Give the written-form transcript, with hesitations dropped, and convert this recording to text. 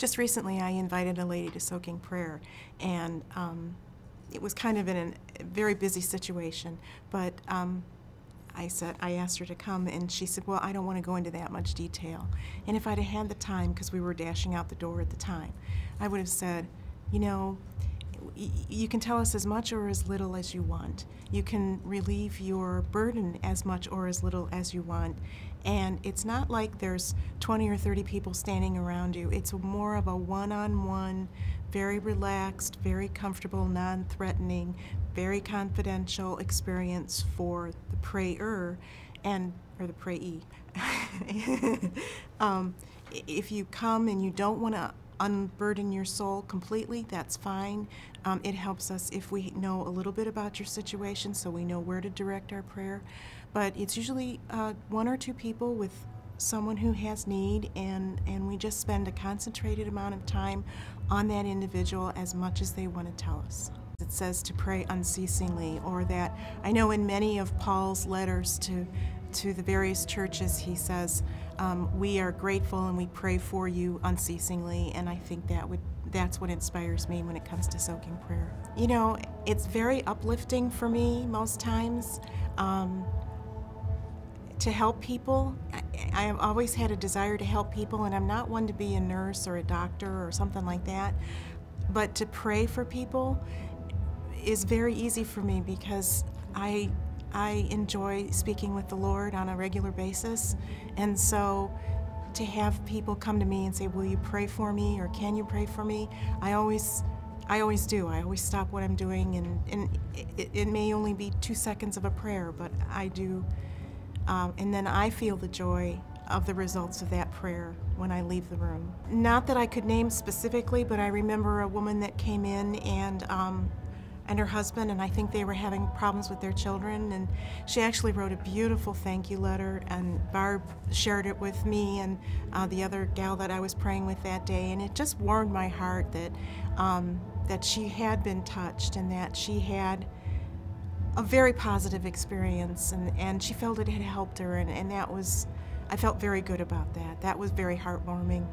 Just recently I invited a lady to soaking prayer, and it was kind of in a very busy situation, but I asked her to come, and she said, well, I don't want to go into that much detail. And if I'd have had the time, because we were dashing out the door at the time, I would have said, you know, you can tell us as much or as little as you want. You can relieve your burden as much or as little as you want. And it's not like there's 20 or 30 people standing around you. It's more of a one-on-one, very relaxed, very comfortable, non-threatening, very confidential experience for the prayer or the prayee. If you come and you don't want to unburden your soul completely, that's fine. It helps us if we know a little bit about your situation so we know where to direct our prayer. But it's usually one or two people with someone who has need, and we just spend a concentrated amount of time on that individual as much as they want to tell us. It says to pray unceasingly, or that I know in many of Paul's letters to the various churches, he says, we are grateful and we pray for you unceasingly, and I think that's what inspires me when it comes to soaking prayer. You know, it's very uplifting for me most times to help people. I have always had a desire to help people, and I'm not one to be a nurse or a doctor or something like that, but to pray for people is very easy for me because I enjoy speaking with the Lord on a regular basis, and so to have people come to me and say, will you pray for me, or can you pray for me, I always do. I always stop what I'm doing, and it may only be 2 seconds of a prayer, but I do, and then I feel the joy of the results of that prayer when I leave the room. Not that I could name specifically, but I remember a woman that came in and her husband, and I think they were having problems with their children, and she actually wrote a beautiful thank you letter, and Barb shared it with me and the other gal that I was praying with that day, and it just warmed my heart that she had been touched and that she had a very positive experience, and she felt it had helped her, and that was, I felt very good about that. That was very heartwarming.